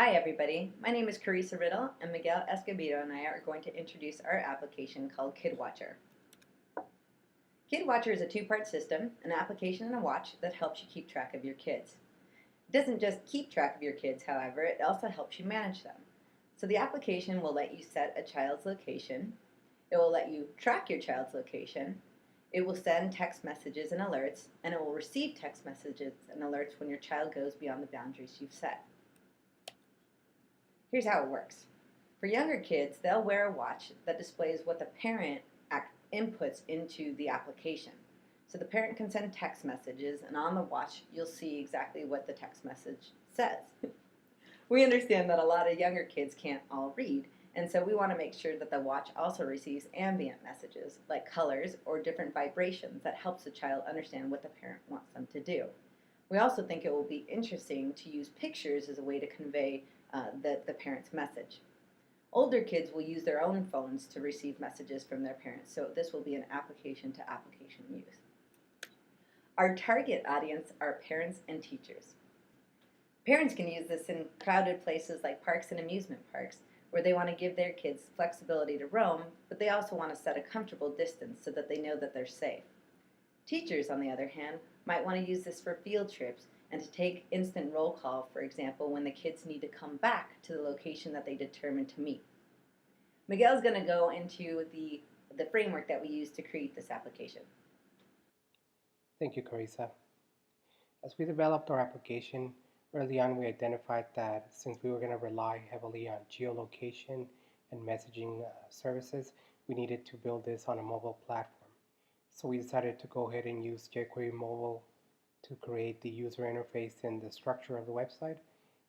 Hi everybody, my name is Charissa Riddle and Miguel Escobedo and I are going to introduce our application called KidWatch.er. KidWatch.er is a two-part system, an application and a watch that helps you keep track of your kids. It doesn't just keep track of your kids, however, it also helps you manage them. So the application will let you set a child's location, it will let you track your child's location, it will send text messages and alerts, and it will receive text messages and alerts when your child goes beyond the boundaries you've set. Here's how it works. For younger kids, they'll wear a watch that displays what the parent inputs into the application. So the parent can send text messages, and on the watch, you'll see exactly what the text message says. We understand that a lot of younger kids can't all read, and so we want to make sure that the watch also receives ambient messages, like colors or different vibrations that helps the child understand what the parent wants them to do. We also think it will be interesting to use pictures as a way to convey the parent's message. Older kids will use their own phones to receive messages from their parents, so this will be an application-to-application use. Our target audience are parents and teachers. Parents can use this in crowded places like parks and amusement parks, where they want to give their kids flexibility to roam, but they also want to set a comfortable distance so that they know that they're safe. Teachers, on the other hand, might want to use this for field trips and to take instant roll call, for example, when the kids need to come back to the location that they determined to meet. Miguel's going to go into the framework that we use to create this application. Thank you, Charissa. As we developed our application, early on we identified that since we were going to rely heavily on geolocation and messaging services, we needed to build this on a mobile platform. So we decided to go ahead and use jQuery Mobile to create the user interface and the structure of the website,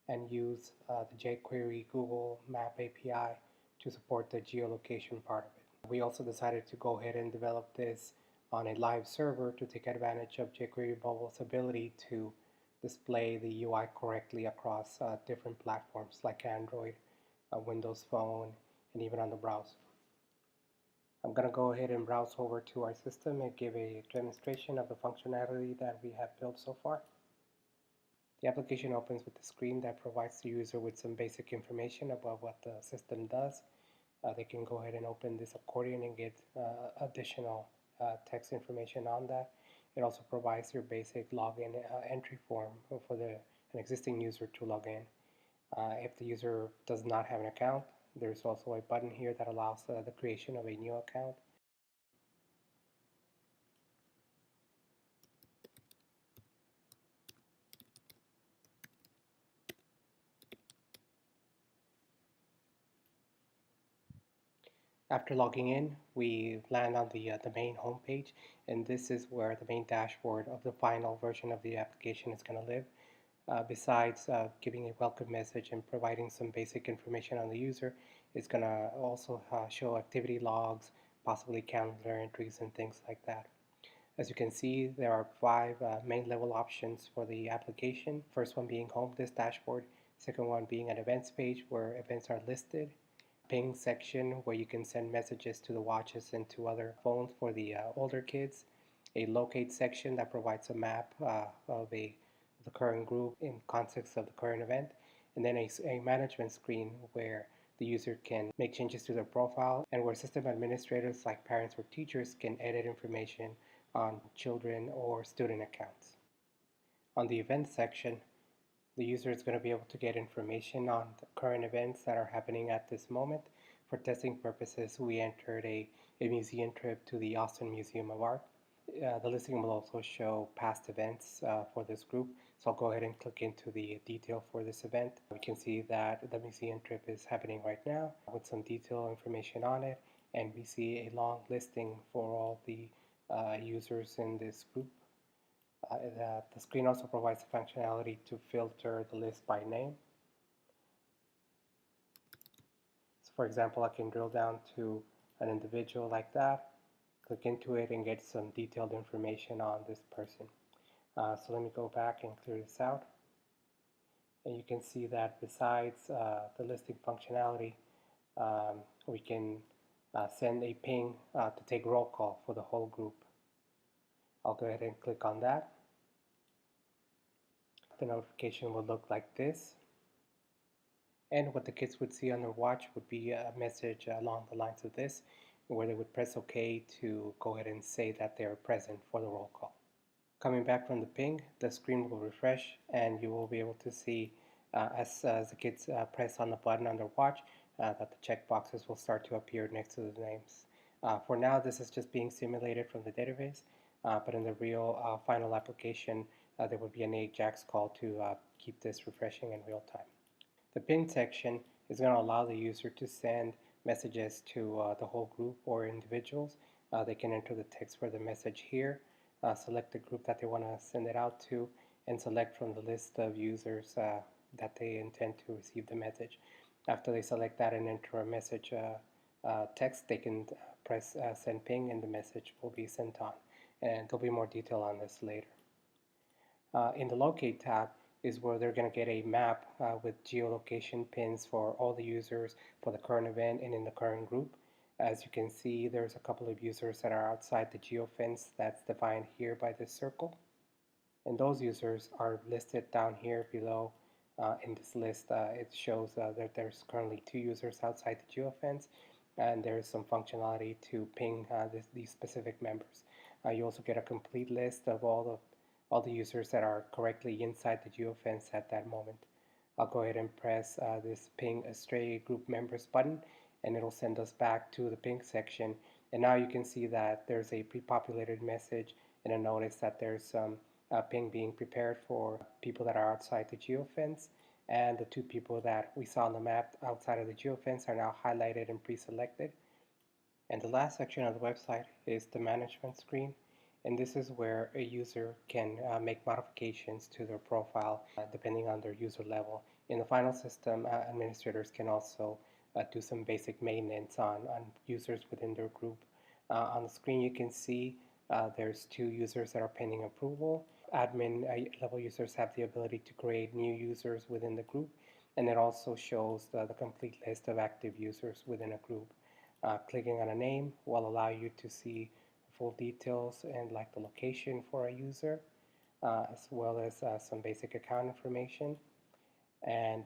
and use the jQuery Google Map API to support the geolocation part of it. We also decided to go ahead and develop this on a live server to take advantage of jQuery Mobile's ability to display the UI correctly across different platforms like Android, Windows Phone, and even on the browser. I'm going to go ahead and browse over to our system and give a demonstration of the functionality that we have built so far. The application opens with a screen that provides the user with some basic information about what the system does. They can go ahead and open this accordion and get additional text information on that. It also provides your basic login entry form for an existing user to log in. If the user does not have an account, there's also a button here that allows the creation of a new account. After logging in, we land on the main homepage, and this is where the main dashboard of the final version of the application is going to live. Besides giving a welcome message and providing some basic information on the user, it's going to also show activity logs, possibly calendar entries and things like that. As you can see, there are 5 main level options for the application. First one being home, this dashboard. Second one being an events page where events are listed. Ping section where you can send messages to the watches and to other phones for the older kids. A locate section that provides a map of the current group in context of the current event, and then a management screen where the user can make changes to their profile and where system administrators like parents or teachers can edit information on children or student accounts. On the events section, the user is going to be able to get information on the current events that are happening at this moment. For testing purposes, we entered a museum trip to the Austin Museum of Art. The listing will also show past events for this group, so I'll go ahead and click into the detail for this event. We can see that the museum trip is happening right now with some detailed information on it, and we see a long listing for all the users in this group. The screen also provides the functionality to filter the list by name. So for example, I can drill down to an individual like that, click into it and get some detailed information on this person. So let me go back and clear this out. And you can see that besides the listing functionality, we can send a ping to take roll call for the whole group. I'll go ahead and click on that. The notification will look like this. And what the kids would see on their watch would be a message along the lines of this, where they would press OK to go ahead and say that they're present for the roll call. Coming back from the ping, the screen will refresh and you will be able to see as the kids press on the button on their watch that the check boxes will start to appear next to the names. For now, this is just being simulated from the database, but in the real final application, there would be an AJAX call to keep this refreshing in real time. The pin section is going to allow the user to send messages to the whole group or individuals. They can enter the text for the message here, select the group that they want to send it out to, and select from the list of users that they intend to receive the message. After they select that and enter a message text, they can press send ping and the message will be sent on. And there'll be more detail on this later. In the Locate tab is where they're going to get a map with geolocation pins for all the users for the current event and in the current group. As you can see, there's a couple of users that are outside the geofence that's defined here by this circle. And those users are listed down here below in this list. It shows that there's currently 2 users outside the geofence, and there's some functionality to ping these specific members. You also get a complete list of all the users that are correctly inside the geofence at that moment. I'll go ahead and press this ping stray group members button and it'll send us back to the ping section. And now you can see that there's a pre-populated message and a notice that there's some ping being prepared for people that are outside the geofence. And the 2 people that we saw on the map outside of the geofence are now highlighted and pre-selected. And the last section of the website is the management screen. And this is where a user can make modifications to their profile depending on their user level. In the final system, administrators can also do some basic maintenance on users within their group. On the screen you can see there's 2 users that are pending approval. Admin level users have the ability to create new users within the group, and it also shows the complete list of active users within a group. Clicking on a name will allow you to see full details and like the location for a user, as well as some basic account information. And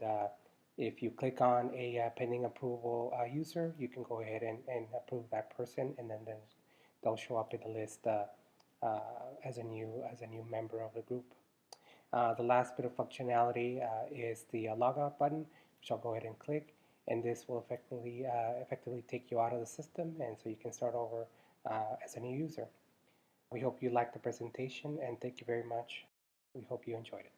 if you click on a pending approval user, you can go ahead and approve that person, and then they'll show up in the list as a new member of the group. The last bit of functionality is the logout button, which I'll go ahead and click, and this will effectively take you out of the system, and so you can start over as a new user. We hope you liked the presentation, and thank you very much. We hope you enjoyed it.